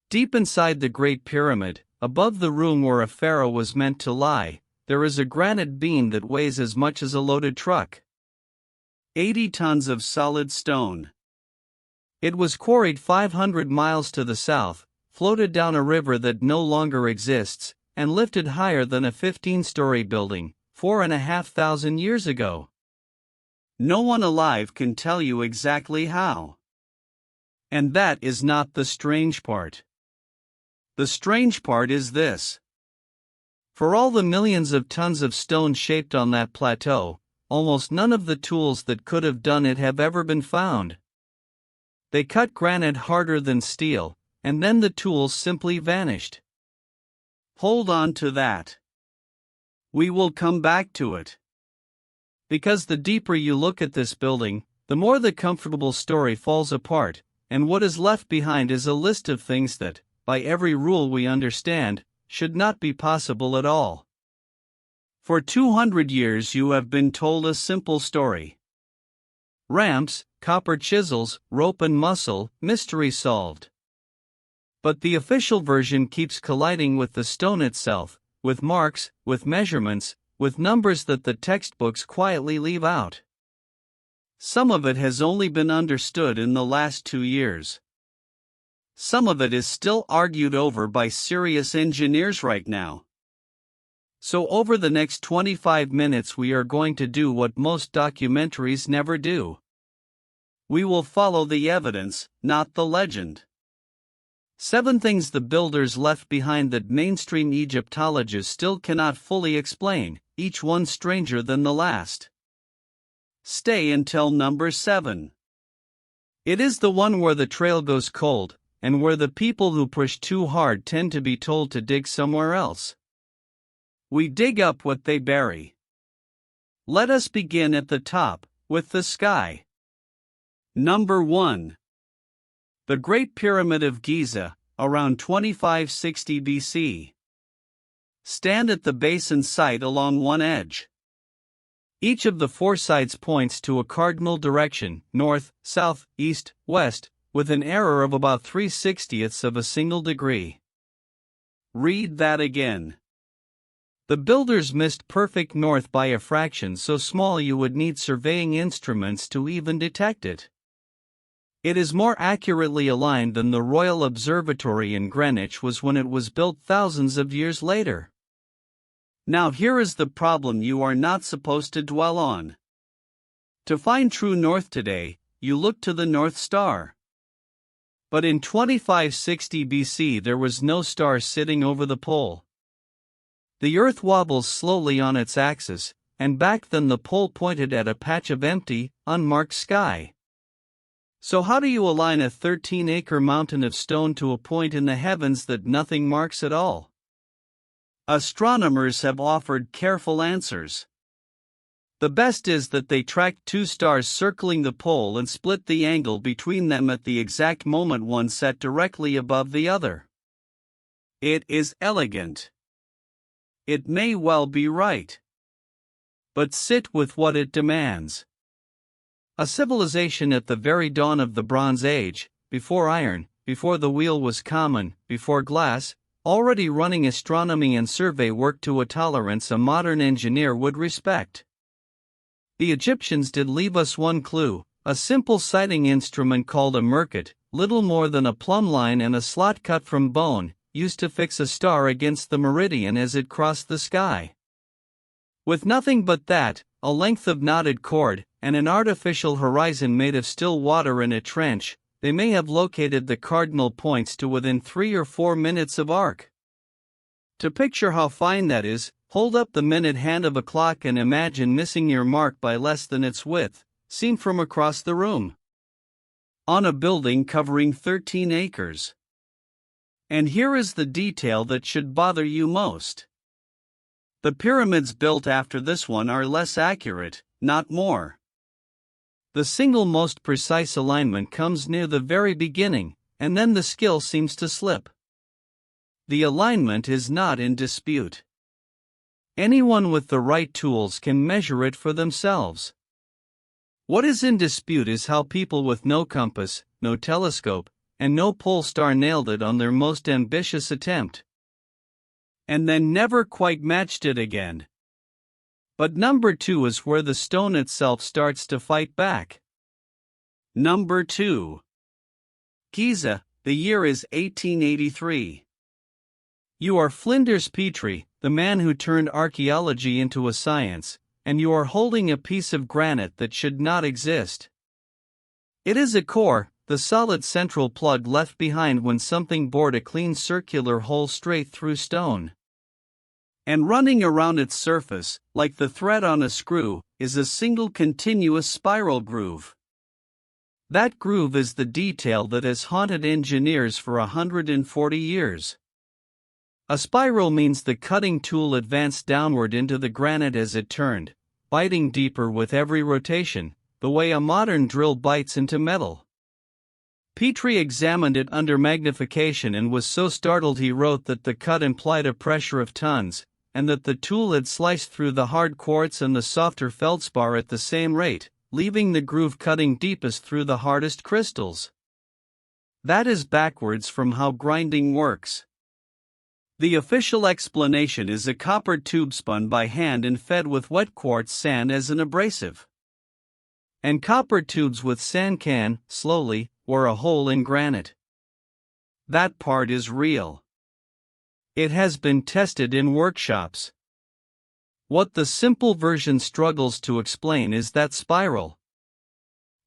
Deep inside the Great Pyramid, above the room where a pharaoh was meant to lie, there is a granite beam that weighs as much as a loaded truck. 80 tons of solid stone. It was quarried 500 miles to the south, floated down a river that no longer exists, and lifted higher than a 15-story building, 4,500 years ago. No one alive can tell you exactly how. And that is not the strange part. The strange part is this. For all the millions of tons of stone shaped on that plateau, almost none of the tools that could have done it have ever been found. They cut granite harder than steel, and then the tools simply vanished. Hold on to that. We will come back to it. Because the deeper you look at this building, the more the comfortable story falls apart, and what is left behind is a list of things that, by every rule we understand, should not be possible at all. For 200 years you have been told a simple story. Ramps, copper chisels, rope and muscle, mystery solved. But the official version keeps colliding with the stone itself, with marks, with measurements, with numbers that the textbooks quietly leave out. Some of it has only been understood in the last 2 years. Some of it is still argued over by serious engineers right now. So over the next 25 minutes we are going to do what most documentaries never do. We will follow the evidence, not the legend. 7 things the builders left behind that mainstream Egyptologists still cannot fully explain, each one stranger than the last. Stay until number 7. It is the one where the trail goes cold, and where the people who push too hard tend to be told to dig somewhere else. We dig up what they bury. Let us begin at the top, with the sky. Number 1. The Great Pyramid of Giza, around 2560 BC. Stand at the base and sight along one edge. Each of the 4 sides points to a cardinal direction, north, south, east, west, with an error of about 3/60ths of a single degree. Read that again. The builders missed perfect north by a fraction so small you would need surveying instruments to even detect it. It is more accurately aligned than the Royal Observatory in Greenwich was when it was built thousands of years later. Now here is the problem you are not supposed to dwell on. To find true north today, you look to the North Star. But in 2560 BC there was no star sitting over the pole. The Earth wobbles slowly on its axis, and back then the pole pointed at a patch of empty, unmarked sky. So how do you align a 13-acre mountain of stone to a point in the heavens that nothing marks at all? Astronomers have offered careful answers. The best is that they tracked 2 stars circling the pole and split the angle between them at the exact moment one set directly above the other. It is elegant. It may well be right. But sit with what it demands. A civilization at the very dawn of the Bronze Age, before iron, before the wheel was common, before glass, already running astronomy and survey work to a tolerance a modern engineer would respect. The Egyptians did leave us one clue, a simple sighting instrument called a merkit, little more than a plumb line and a slot cut from bone, used to fix a star against the meridian as it crossed the sky. With nothing but that, a length of knotted cord, and an artificial horizon made of still water in a trench, they may have located the cardinal points to within 3 or 4 minutes of arc. To picture how fine that is, hold up the minute hand of a clock and imagine missing your mark by less than its width, seen from across the room. On a building covering 13 acres. And here is the detail that should bother you most. The pyramids built after this one are less accurate, not more. The single most precise alignment comes near the very beginning, and then the skill seems to slip. The alignment is not in dispute. Anyone with the right tools can measure it for themselves. What is in dispute is how people with no compass, no telescope, and no pole star nailed it on their most ambitious attempt. And then never quite matched it again. But number 2 is where the stone itself starts to fight back. Number 2. Giza, the year is 1883. You are Flinders Petrie, the man who turned archaeology into a science, and you are holding a piece of granite that should not exist. It is a core, the solid central plug left behind when something bored a clean circular hole straight through stone. And running around its surface, like the thread on a screw, is a single continuous spiral groove. That groove is the detail that has haunted engineers for 140 years. A spiral means the cutting tool advanced downward into the granite as it turned, biting deeper with every rotation, the way a modern drill bites into metal. Petrie examined it under magnification and was so startled he wrote that the cut implied a pressure of tons, and that the tool had sliced through the hard quartz and the softer feldspar at the same rate, leaving the groove cutting deepest through the hardest crystals. That is backwards from how grinding works. The official explanation is a copper tube spun by hand and fed with wet quartz sand as an abrasive. And copper tubes with sand can, slowly, bore a hole in granite. That part is real. It has been tested in workshops. What the simple version struggles to explain is that spiral.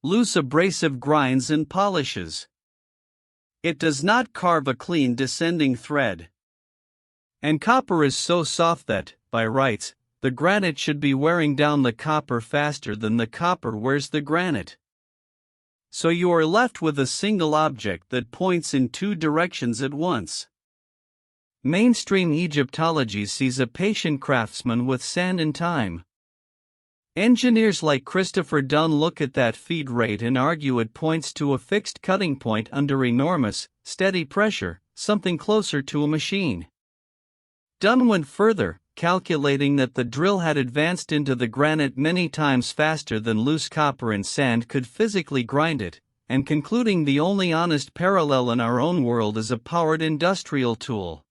Loose abrasive grinds and polishes. It does not carve a clean descending thread. And copper is so soft that, by rights, the granite should be wearing down the copper faster than the copper wears the granite. So you are left with a single object that points in two directions at once. Mainstream Egyptology sees a patient craftsman with sand and time. Engineers like Christopher Dunn look at that feed rate and argue it points to a fixed cutting point under enormous, steady pressure, something closer to a machine. Dunn went further, calculating that the drill had advanced into the granite many times faster than loose copper and sand could physically grind it, and concluding the only honest parallel in our own world is a powered industrial tool.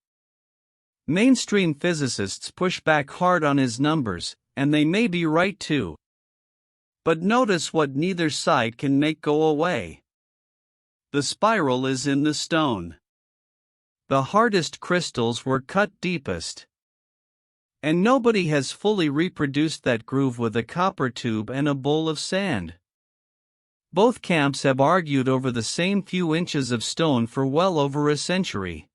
Mainstream physicists push back hard on his numbers, and they may be right too. But notice what neither side can make go away. The spiral is in the stone. The hardest crystals were cut deepest. And nobody has fully reproduced that groove with a copper tube and a bowl of sand. Both camps have argued over the same few inches of stone for well over a century.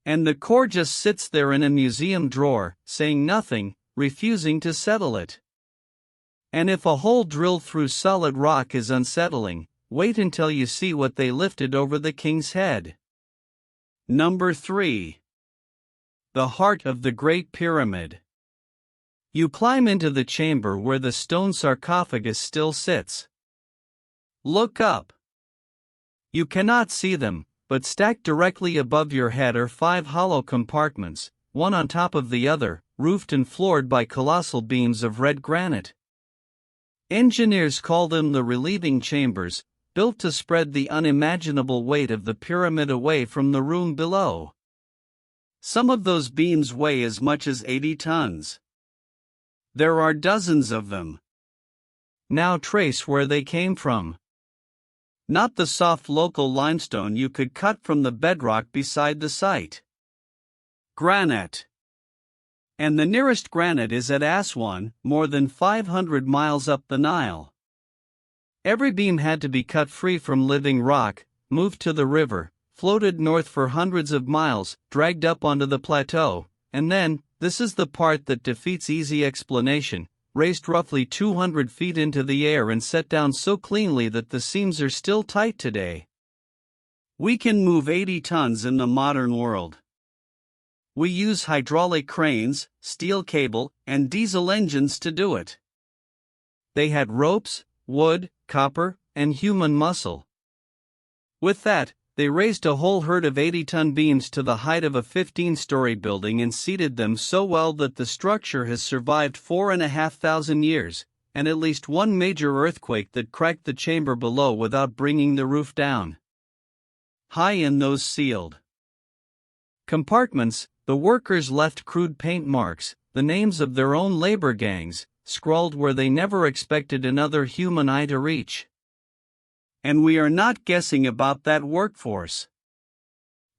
And the core just sits there in a museum drawer, saying nothing, refusing to settle it. And if a hole drilled through solid rock is unsettling, wait until you see what they lifted over the king's head. Number 3. The heart of the Great Pyramid. You climb into the chamber where the stone sarcophagus still sits. Look up. You cannot see them, but stacked directly above your head are 5 hollow compartments, one on top of the other, roofed and floored by colossal beams of red granite. Engineers call them the relieving chambers, built to spread the unimaginable weight of the pyramid away from the room below. Some of those beams weigh as much as 80 tons. There are dozens of them. Now trace where they came from. Not the soft local limestone you could cut from the bedrock beside the site. Granite. And the nearest granite is at Aswan, more than 500 miles up the Nile. Every beam had to be cut free from living rock, moved to the river, floated north for hundreds of miles, dragged up onto the plateau, and then, this is the part that defeats easy explanation, raised roughly 200 feet into the air and set down so cleanly that the seams are still tight today. We can move 80 tons in the modern world. We use hydraulic cranes, steel cable, and diesel engines to do it. They had ropes, wood, copper, and human muscle. With that, they raised a whole herd of 80-ton beams to the height of a 15-story building and seated them so well that the structure has survived 4,500 years, and at least one major earthquake that cracked the chamber below without bringing the roof down. high in those sealed compartments, the workers left crude paint marks, the names of their own labor gangs, scrawled where they never expected another human eye to reach. And we are not guessing about that workforce.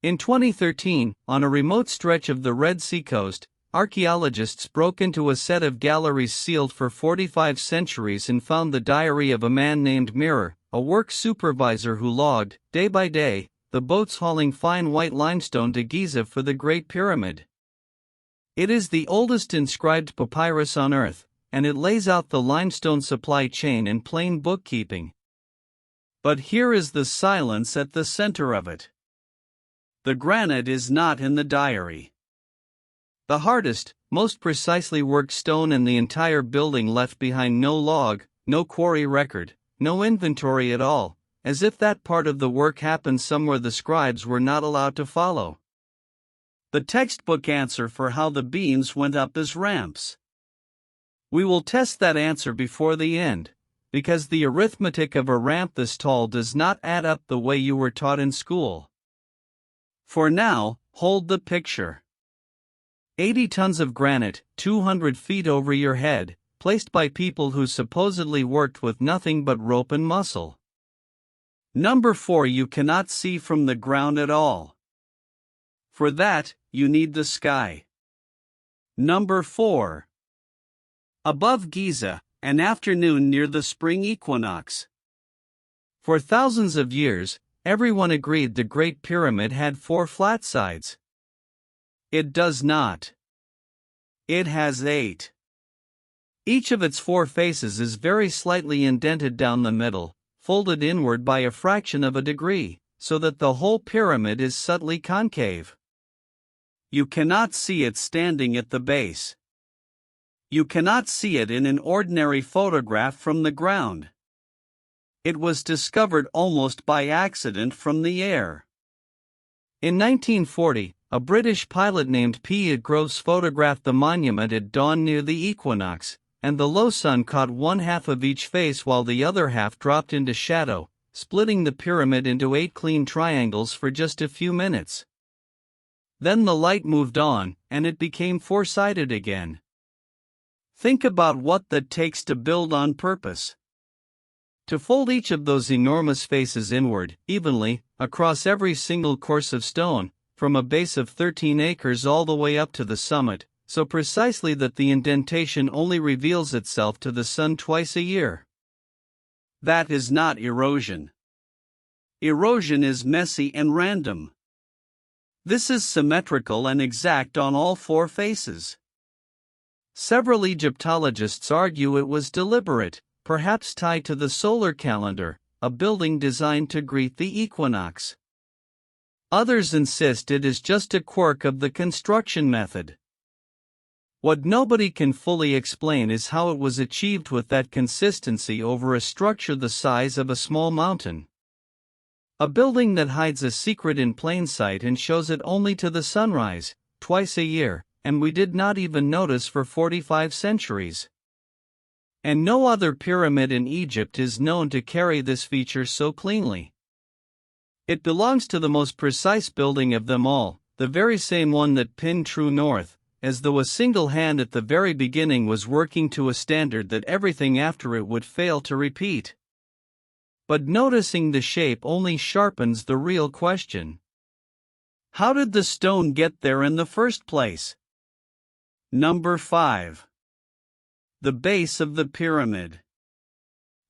In 2013, on a remote stretch of the Red Sea coast, archaeologists broke into a set of galleries sealed for 45 centuries and found the diary of a man named Mirror, a work supervisor who logged, day by day, the boats hauling fine white limestone to Giza for the Great Pyramid. It is the oldest inscribed papyrus on Earth, and it lays out the limestone supply chain in plain bookkeeping. But here is the silence at the center of it. The granite is not in the diary. The hardest, most precisely worked stone in the entire building left behind no log, no quarry record, no inventory at all, as if that part of the work happened somewhere the scribes were not allowed to follow. The textbook answer for how the beams went up is ramps. We will test that answer before the end, because the arithmetic of a ramp this tall does not add up the way you were taught in school. For now, hold the picture. 80 tons of granite, 200 feet over your head, placed by people who supposedly worked with nothing but rope and muscle. Number 4, you cannot see from the ground at all. For that, you need the sky. Number 4. Above Giza, an afternoon near the spring equinox. For thousands of years, everyone agreed the Great Pyramid had 4 flat sides. It does not. It has 8. Each of its 4 faces is very slightly indented down the middle, folded inward by a fraction of a degree, so that the whole pyramid is subtly concave. You cannot see it standing at the base. You cannot see it in an ordinary photograph from the ground. It was discovered almost by accident from the air. In 1940, a British pilot named P. Groves photographed the monument at dawn near the equinox, and the low sun caught one half of each face while the other half dropped into shadow, splitting the pyramid into 8 clean triangles for just a few minutes. Then the light moved on, and it became 4-sided again. Think about what that takes to build on purpose. To fold each of those enormous faces inward, evenly, across every single course of stone, from a base of 13 acres all the way up to the summit, so precisely that the indentation only reveals itself to the sun twice a year. That is not erosion. Erosion is messy and random. This is symmetrical and exact on all 4 faces. Several Egyptologists argue it was deliberate, perhaps tied to the solar calendar, a building designed to greet the equinox. Others insist it is just a quirk of the construction method. What nobody can fully explain is how it was achieved with that consistency over a structure the size of a small mountain. A building that hides a secret in plain sight and shows it only to the sunrise, twice a year, and we did not even notice for 45 centuries. And no other pyramid in Egypt is known to carry this feature so cleanly. It belongs to the most precise building of them all, the very same one that pinned true north, as though a single hand at the very beginning was working to a standard that everything after it would fail to repeat. But noticing the shape only sharpens the real question. How did the stone get there in the first place? Number 5. The base of the pyramid.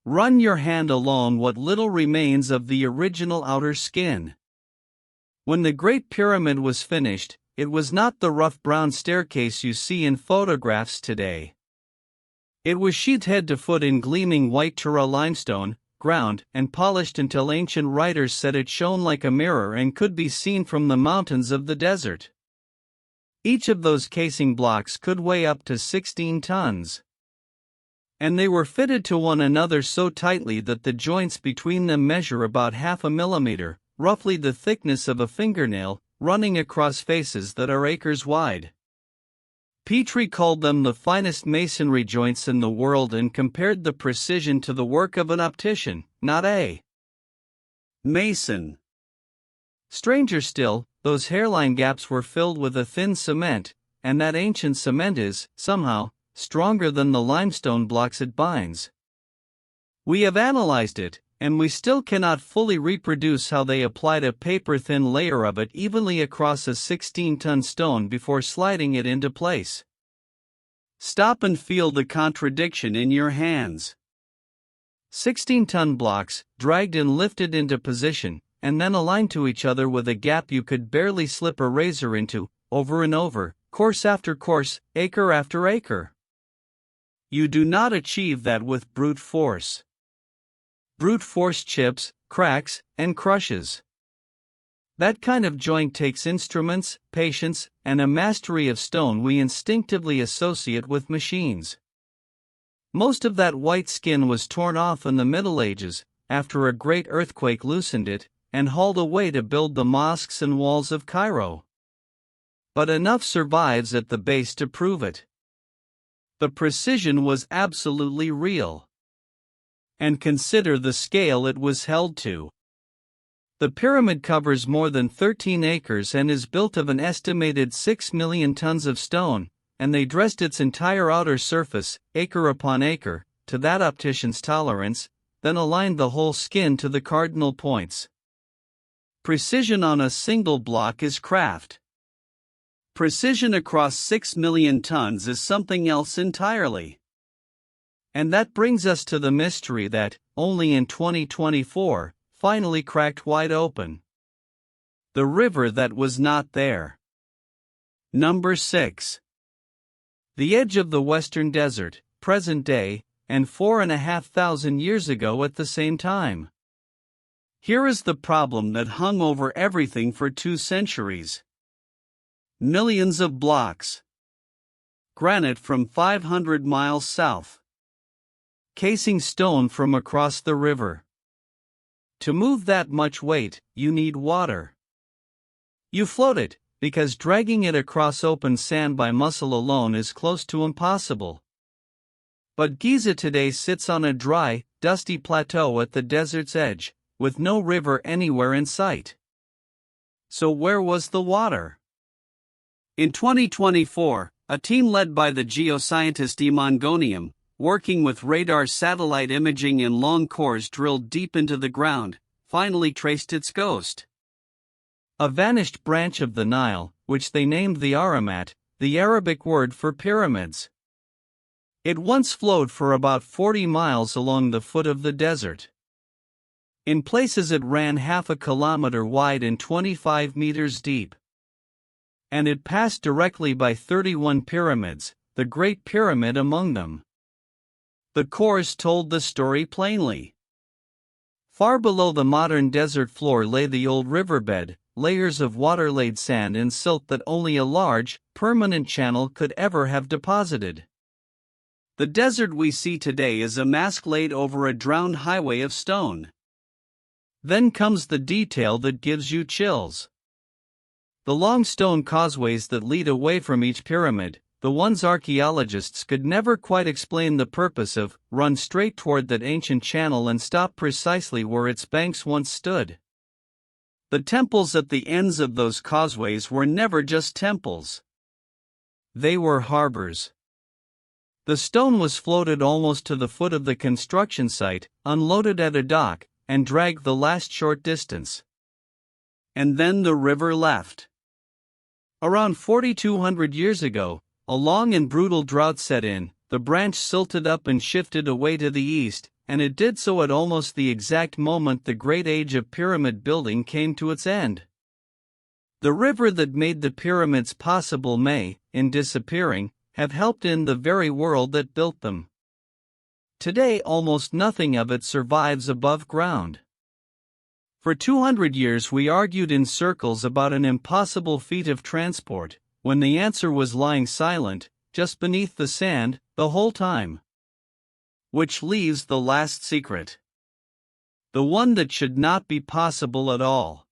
Run your hand along what little remains of the original outer skin. When the Great Pyramid was finished, it was not the rough brown staircase you see in photographs today. It was sheathed head to foot in gleaming white Tura limestone, ground and polished until ancient writers said it shone like a mirror and could be seen from the mountains of the desert. Each of those casing blocks could weigh up to 16 tons. And they were fitted to one another so tightly that the joints between them measure about half a millimeter, roughly the thickness of a fingernail, running across faces that are acres wide. Petrie called them the finest masonry joints in the world and compared the precision to the work of an optician, not a mason. Stranger still, those hairline gaps were filled with a thin cement, and that ancient cement is, somehow, stronger than the limestone blocks it binds. We have analyzed it, and we still cannot fully reproduce how they applied a paper-thin layer of it evenly across a 16-ton stone before sliding it into place. Stop and feel the contradiction in your hands. 16-ton blocks, dragged and lifted into position, and then aligned to each other with a gap you could barely slip a razor into, over and over, course after course, acre after acre. You do not achieve that with brute force. Brute force chips, cracks, and crushes. That kind of joint takes instruments, patience, and a mastery of stone we instinctively associate with machines. Most of that white skin was torn off in the Middle Ages, after a great earthquake loosened it, and hauled away to build the mosques and walls of Cairo. But enough survives at the base to prove it. The precision was absolutely real. And consider the scale it was held to. The pyramid covers more than 13 acres and is built of an estimated 6 million tons of stone, and they dressed its entire outer surface, acre upon acre, to that optician's tolerance, then aligned the whole skin to the cardinal points. Precision on a single block is craft. Precision across 6 million tons is something else entirely. And that brings us to the mystery that, only in 2024, finally cracked wide open. The river that was not there. Number 6. The edge of the Western Desert, present day, and 4,500 years ago at the same time. Here is the problem that hung over everything for 2 centuries. Millions of blocks. Granite from 500 miles south. Casing stone from across the river. To move that much weight, you need water. You float it, because dragging it across open sand by muscle alone is close to impossible. But Giza today sits on a dry, dusty plateau at the desert's edge, with no river anywhere in sight. So where was the water? In 2024, a team led by the geoscientist Mongonium, working with radar satellite imaging and long cores drilled deep into the ground, finally traced its ghost. A vanished branch of the Nile, which they named the Aramat, the Arabic word for pyramids. It once flowed for about 40 miles along the foot of the desert. In places it ran half a kilometer wide and 25 meters deep. And it passed directly by 31 pyramids, the Great Pyramid among them. The cores told the story plainly. Far below the modern desert floor lay the old riverbed, layers of water-laid sand and silt that only a large, permanent channel could ever have deposited. The desert we see today is a mask laid over a drowned highway of stone. Then comes the detail that gives you chills. The long stone causeways that lead away from each pyramid, the ones archaeologists could never quite explain the purpose of, run straight toward that ancient channel and stop precisely where its banks once stood. The temples at the ends of those causeways were never just temples. They were harbors. The stone was floated almost to the foot of the construction site, unloaded at a dock, and dragged the last short distance. And then the river left. Around 4,200 years ago, a long and brutal drought set in, the branch silted up and shifted away to the east, and it did so at almost the exact moment the great age of pyramid building came to its end. The river that made the pyramids possible may, in disappearing, have helped in the very world that built them. Today almost nothing of it survives above ground. For 200 years we argued in circles about an impossible feat of transport, when the answer was lying silent, just beneath the sand, the whole time. Which leaves the last secret. The one that should not be possible at all.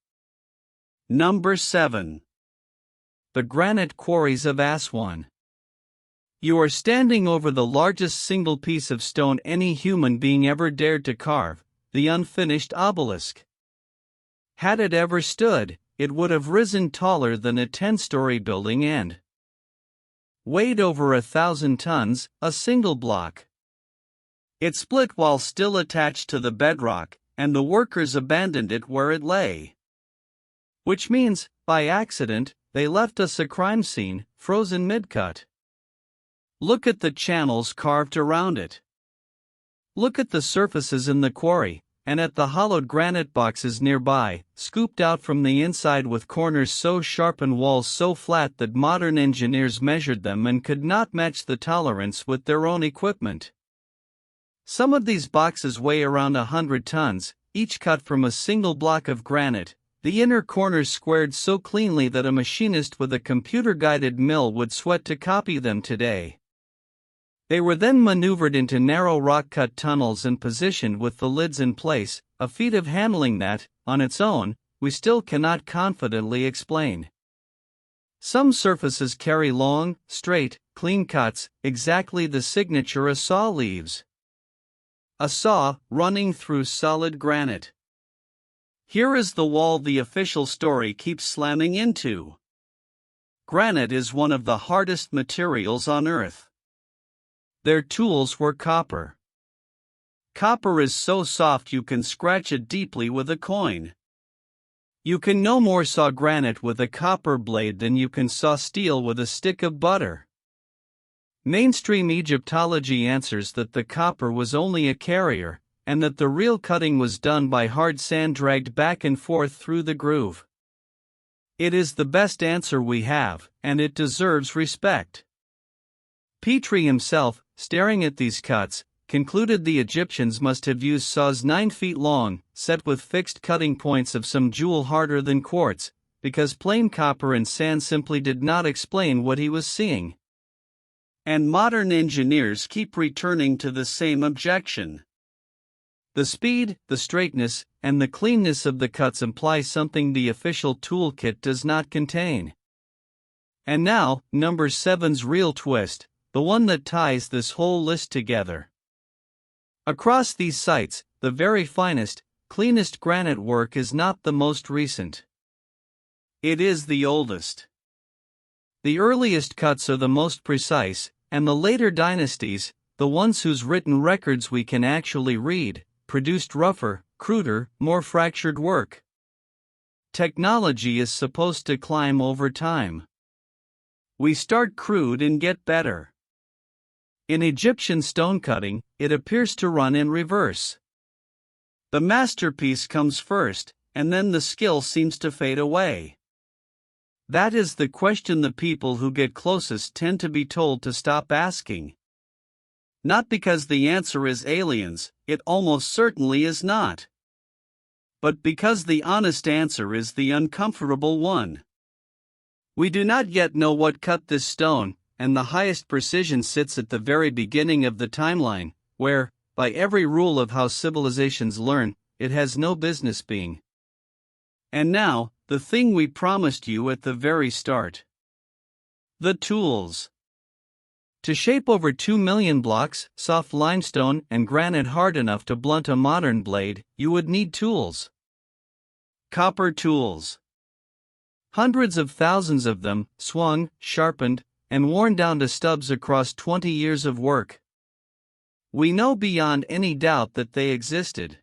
Number 7. The Granite Quarries of Aswan. You are standing over the largest single piece of stone any human being ever dared to carve, the unfinished obelisk. Had it ever stood, it would have risen taller than a 10-story building and weighed over 1,000 tons, a single block. It split while still attached to the bedrock, and the workers abandoned it where it lay. Which means, by accident, they left us a crime scene, frozen mid-cut. Look at the channels carved around it. Look at the surfaces in the quarry, and at the hollowed granite boxes nearby, scooped out from the inside with corners so sharp and walls so flat that modern engineers measured them and could not match the tolerance with their own equipment. Some of these boxes weigh around 100 tons, each cut from a single block of granite, the inner corners squared so cleanly that a machinist with a computer-guided mill would sweat to copy them today. They were then maneuvered into narrow rock-cut tunnels and positioned with the lids in place, a feat of handling that, on its own, we still cannot confidently explain. Some surfaces carry long, straight, clean cuts, exactly the signature a saw leaves. A saw running through solid granite. Here is the wall the official story keeps slamming into. Granite is one of the hardest materials on Earth. Their tools were copper. Copper is so soft you can scratch it deeply with a coin. You can no more saw granite with a copper blade than you can saw steel with a stick of butter. Mainstream Egyptology answers that the copper was only a carrier, and that the real cutting was done by hard sand dragged back and forth through the groove. It is the best answer we have, and it deserves respect. Petrie himself, staring at these cuts, concluded the Egyptians must have used saws 9 feet long, set with fixed cutting points of some jewel harder than quartz, because plain copper and sand simply did not explain what he was seeing. And modern engineers keep returning to the same objection. The speed, the straightness, and the cleanness of the cuts imply something the official toolkit does not contain. And now, number 7's real twist, the one that ties this whole list together. Across these sites, the very finest, cleanest granite work is not the most recent. It is the oldest. The earliest cuts are the most precise, and the later dynasties, the ones whose written records we can actually read, produced rougher, cruder, more fractured work. Technology is supposed to climb over time. We start crude and get better. In Egyptian stone cutting, it appears to run in reverse. The masterpiece comes first, and then the skill seems to fade away. That is the question the people who get closest tend to be told to stop asking. Not because the answer is aliens, it almost certainly is not. But because the honest answer is the uncomfortable one. We do not yet know what cut this stone, and the highest precision sits at the very beginning of the timeline, where, by every rule of how civilizations learn, it has no business being. And now, the thing we promised you at the very start. The tools. To shape over 2 million blocks, soft limestone and granite hard enough to blunt a modern blade, you would need tools. Copper tools. Hundreds of thousands of them, swung, sharpened, and worn down to stubs across 20 years of work. We know beyond any doubt that they existed.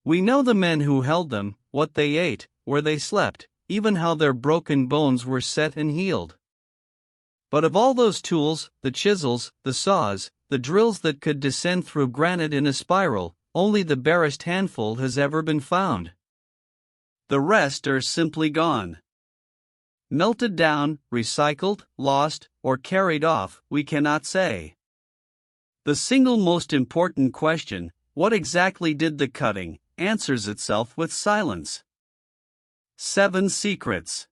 We know the men who held them, what they ate, where they slept, even how their broken bones were set and healed. But of all those tools, the chisels, the saws, the drills that could descend through granite in a spiral, only the barest handful has ever been found. The rest are simply gone. Melted down, recycled, lost, or carried off, we cannot say. The single most important question, what exactly did the cutting, answers itself with silence. 7 secrets.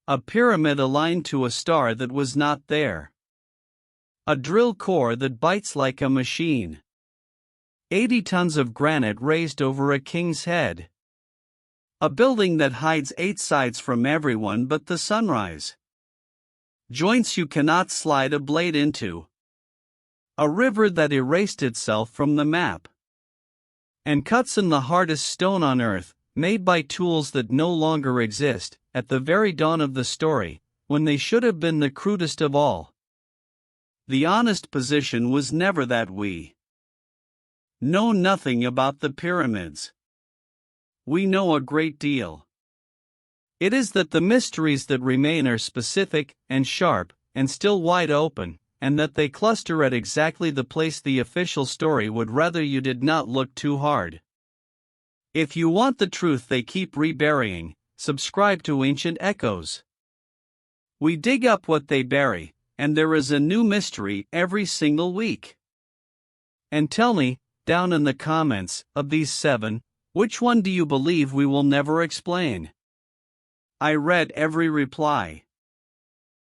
A pyramid aligned to a star that was not there. A drill core that bites like a machine. 80 tons of granite raised over a king's head. A building that hides 8 sides from everyone but the sunrise. Joints you cannot slide a blade into. A river that erased itself from the map. And cuts in the hardest stone on earth, made by tools that no longer exist, at the very dawn of the story, when they should have been the crudest of all. The honest position was never that we know nothing about the pyramids. We know a great deal. It is that the mysteries that remain are specific and sharp and still wide open, and that they cluster at exactly the place the official story would rather you did not look too hard. If you want the truth they keep reburying, subscribe to Ancient Echoes. We dig up what they bury, and there is a new mystery every single week. And tell me, down in the comments, of these 7, which one do you believe we will never explain? I read every reply.